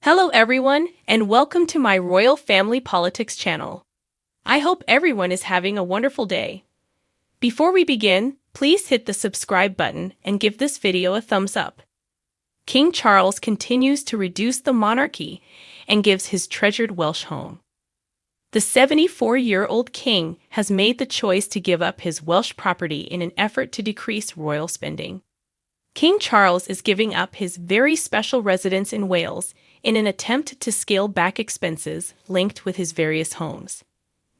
Hello everyone, and welcome to my Royal Family Politics channel. I hope everyone is having a wonderful day. Before we begin, please hit the subscribe button and give this video a thumbs up. King Charles continues to reduce the monarchy and gives his treasured Welsh home. The 74-year-old king has made the choice to give up his Welsh property in an effort to decrease royal spending. King Charles is giving up his very special residence in Wales in an attempt to scale back expenses linked with his various homes.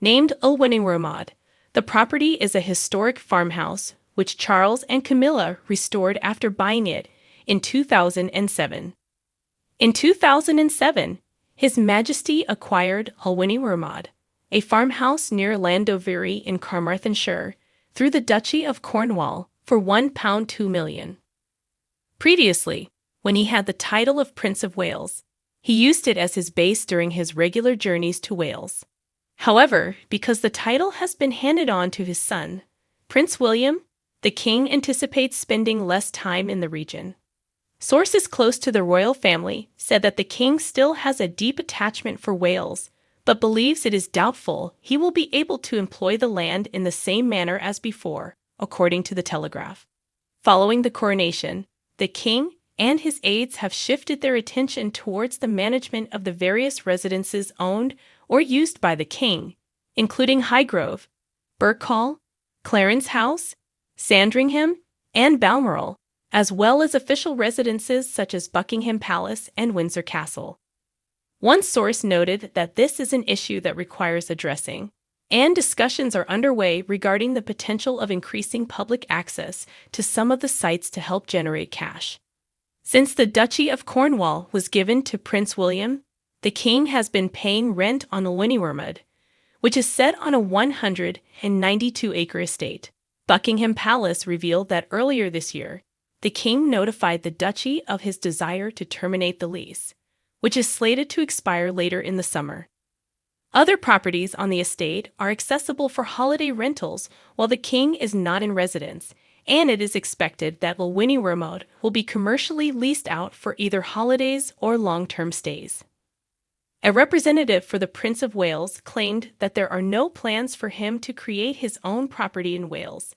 Named Llwynarmod, the property is a historic farmhouse which Charles and Camilla restored after buying it in 2007. In 2007, His Majesty acquired Llwynarmod, a farmhouse near Llandovery in Carmarthenshire, through the Duchy of Cornwall for £1 2 million. Previously, when he had the title of Prince of Wales, he used it as his base during his regular journeys to Wales. However, because the title has been handed on to his son, Prince William, the king anticipates spending less time in the region. Sources close to the royal family said that the king still has a deep attachment for Wales, but believes it is doubtful he will be able to employ the land in the same manner as before, according to the Telegraph. Following the coronation, the king and his aides have shifted their attention towards the management of the various residences owned or used by the king, including Highgrove, Birkhall, Clarence House, Sandringham, and Balmoral, as well as official residences such as Buckingham Palace and Windsor Castle. One source noted that this is an issue that requires addressing, and discussions are underway regarding the potential of increasing public access to some of the sites to help generate cash. Since the Duchy of Cornwall was given to Prince William, the king has been paying rent on Llwynarmod, which is set on a 192-acre estate. Buckingham Palace revealed that earlier this year, the king notified the duchy of his desire to terminate the lease, which is slated to expire later in the summer. Other properties on the estate are accessible for holiday rentals while the king is not in residence, and it is expected that Llwynarmod will be commercially leased out for either holidays or long-term stays. A representative for the Prince of Wales claimed that there are no plans for him to create his own property in Wales,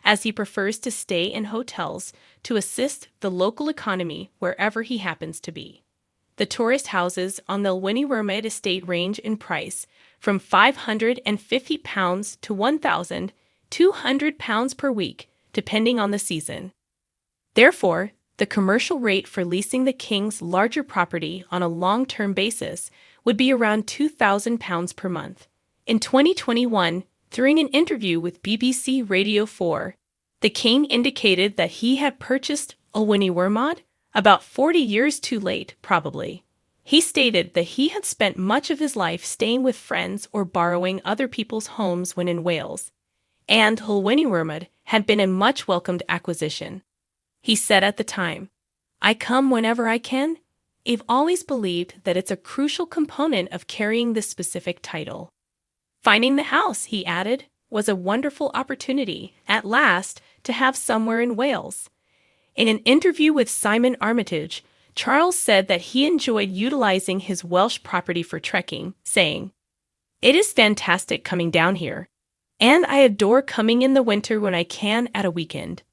as he prefers to stay in hotels to assist the local economy wherever he happens to be. The tourist houses on the Llwynarmod estate range in price from £550 to £1,200 per week, depending on the season. Therefore, the commercial rate for leasing the king's larger property on a long-term basis would be around £2,000 per month. In 2021, during an interview with BBC Radio 4, the king indicated that he had purchased Llwynarmod about 40 years too late, probably. He stated that he had spent much of his life staying with friends or borrowing other people's homes when in Wales, and Llwynarmod had been a much welcomed acquisition. He said at the time, "I come whenever I can. I've always believed that it's a crucial component of carrying this specific title." Finding the house, he added, was a wonderful opportunity, at last, to have somewhere in Wales. In an interview with Simon Armitage, Charles said that he enjoyed utilizing his Welsh property for trekking, saying, "It is fantastic coming down here, and I adore coming in the winter when I can at a weekend.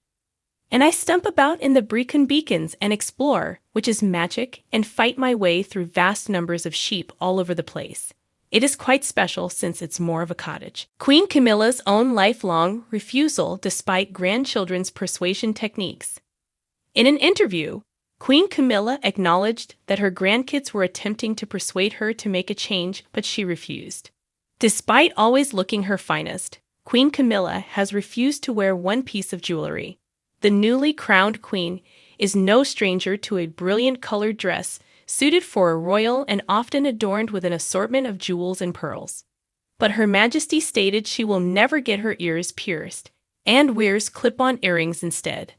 And I stump about in the Brecon Beacons and explore, which is magic, and fight my way through vast numbers of sheep all over the place. It is quite special since it's more of a cottage." Queen Camilla's own lifelong refusal despite grandchildren's persuasion techniques. In an interview, Queen Camilla acknowledged that her grandkids were attempting to persuade her to make a change, but she refused. Despite always looking her finest, Queen Camilla has refused to wear one piece of jewelry. The newly crowned queen is no stranger to a brilliant colored dress suited for a royal and often adorned with an assortment of jewels and pearls. But Her Majesty stated she will never get her ears pierced and wears clip-on earrings instead.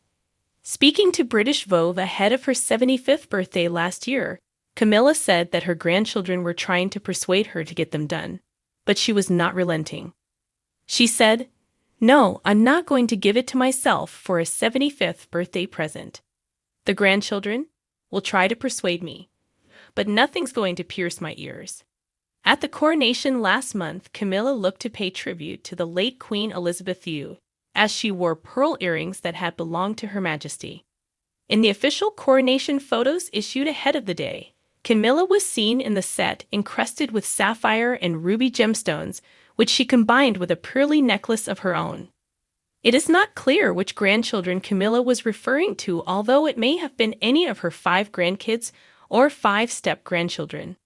Speaking to British Vogue ahead of her 75th birthday last year, Camilla said that her grandchildren were trying to persuade her to get them done, but she was not relenting. She said, "No, I'm not going to give it to myself for a 75th birthday present. The grandchildren will try to persuade me, but nothing's going to pierce my ears. At the coronation last month, Camilla looked to pay tribute to the late Queen Elizabeth II, as she wore pearl earrings that had belonged to Her Majesty. In the official coronation photos issued ahead of the day, Camilla was seen in the set encrusted with sapphire and ruby gemstones, which she combined with a pearly necklace of her own. It is not clear which grandchildren Camilla was referring to, although it may have been any of her 5 grandkids or 5 step-grandchildren.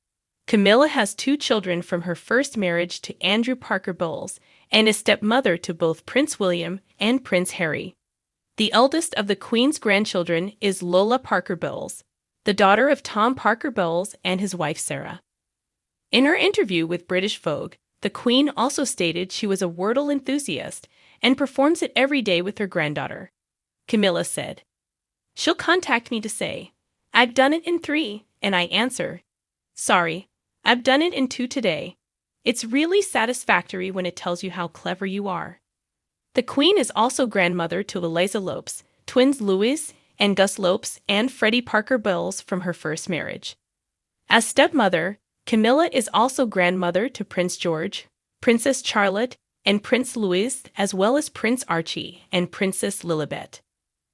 Camilla has 2 children from her first marriage to Andrew Parker Bowles and is stepmother to both Prince William and Prince Harry. The eldest of the Queen's grandchildren is Lola Parker Bowles, the daughter of Tom Parker Bowles and his wife Sarah. In her interview with British Vogue, the Queen also stated she was a Wordle enthusiast and performs it every day with her granddaughter. Camilla said, "She'll contact me to say, 'I've done it in 3, and I answer, 'Sorry, I've done it in 2 today.' It's really satisfactory when it tells you how clever you are." The Queen is also grandmother to Eliza Lopes, twins Louis and Gus Lopes, and Freddie Parker Bowles from her first marriage. As stepmother, Camilla is also grandmother to Prince George, Princess Charlotte, and Prince Louis, as well as Prince Archie and Princess Lilibet.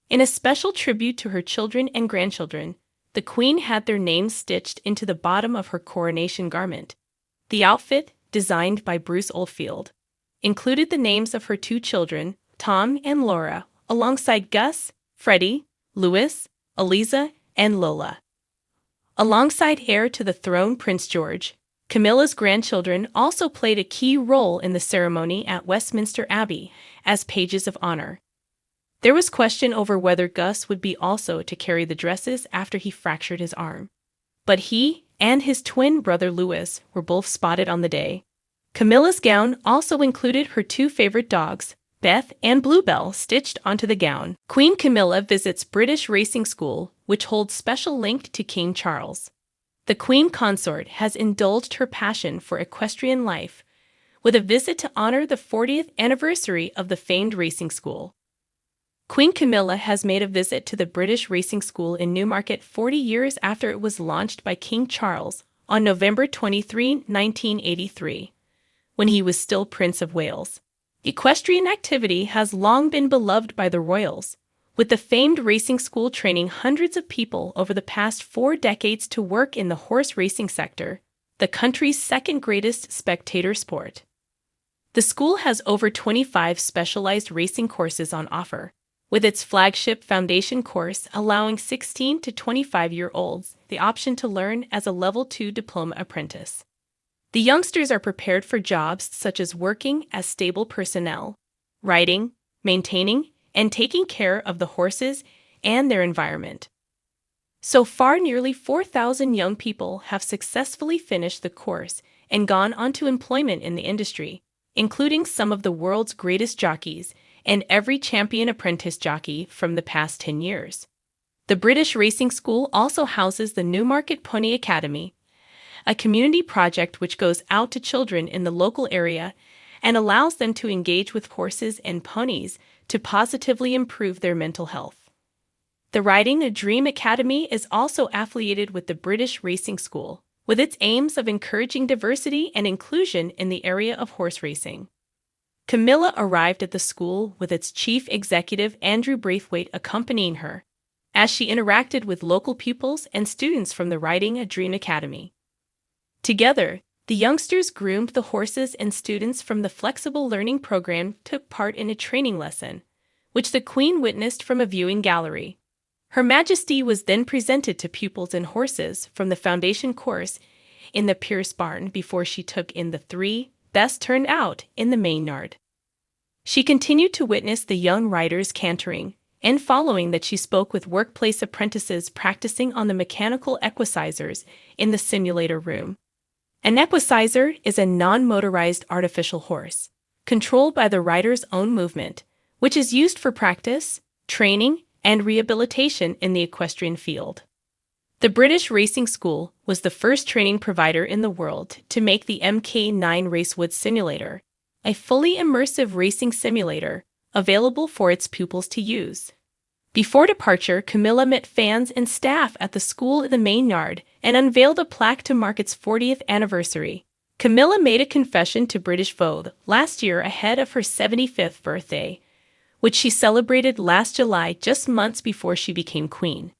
In a special tribute to her children and grandchildren, the Queen had their names stitched into the bottom of her coronation garment. The outfit, designed by Bruce Oldfield, included the names of her 2 children, Tom and Laura, alongside Gus, Freddie, Louis, Eliza, and Lola. Alongside heir to the throne Prince George, Camilla's grandchildren also played a key role in the ceremony at Westminster Abbey as pages of honor. There was question over whether Gus would be also to carry the dresses after he fractured his arm. But he and his twin brother Louis were both spotted on the day. Camilla's gown also included her 2 favorite dogs, Beth and Bluebell, stitched onto the gown. Queen Camilla visits British Racing School, which holds special link to King Charles. The Queen Consort has indulged her passion for equestrian life with a visit to honor the 40th anniversary of the famed racing school. Queen Camilla has made a visit to the British Racing School in Newmarket 40 years after it was launched by King Charles on November 23, 1983, when he was still Prince of Wales. Equestrian activity has long been beloved by the royals, with the famed racing school training hundreds of people over the past 4 decades to work in the horse racing sector, the country's second greatest spectator sport. The school has over 25 specialized racing courses on offer, with its flagship foundation course allowing 16 to 25-year-olds the option to learn as a Level 2 diploma apprentice. The youngsters are prepared for jobs such as working as stable personnel, riding, maintaining, and taking care of the horses and their environment. So far, nearly 4,000 young people have successfully finished the course and gone on to employment in the industry, including some of the world's greatest jockeys and every champion apprentice jockey from the past 10 years. The British Racing School also houses the Newmarket Pony Academy, a community project which goes out to children in the local area and allows them to engage with horses and ponies to positively improve their mental health. The Riding a Dream Academy is also affiliated with the British Racing School, with its aims of encouraging diversity and inclusion in the area of horse racing. Camilla arrived at the school with its chief executive Andrew Braithwaite accompanying her, as she interacted with local pupils and students from the Riding a Dream Academy. Together, the youngsters groomed the horses, and students from the flexible learning program took part in a training lesson, which the Queen witnessed from a viewing gallery. Her Majesty was then presented to pupils and horses from the foundation course in the Pierce Barn before she took in the 3 best turned out in the main yard. She continued to witness the young riders cantering, and following that she spoke with workplace apprentices practicing on the mechanical equicizers in the simulator room. An equicizer is a non-motorized artificial horse, controlled by the rider's own movement, which is used for practice, training, and rehabilitation in the equestrian field. The British Racing School was the first training provider in the world to make the Mk9 Racewood Simulator, a fully immersive racing simulator available for its pupils to use. Before departure, Camilla met fans and staff at the school in the main yard and unveiled a plaque to mark its 40th anniversary. Camilla made a confession to British Vogue last year ahead of her 75th birthday, which she celebrated last July, just months before she became queen.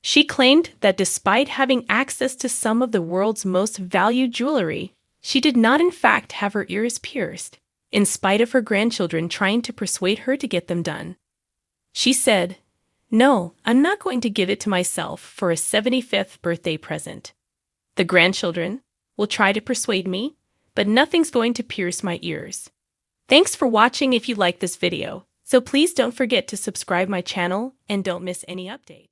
She claimed that despite having access to some of the world's most valued jewelry, she did not in fact have her ears pierced, in spite of her grandchildren trying to persuade her to get them done. She said, "No, I'm not going to give it to myself for a 75th birthday present. The grandchildren will try to persuade me, but nothing's going to pierce my ears." Thanks for watching. If you like this video, so please don't forget to subscribe my channel and don't miss any update.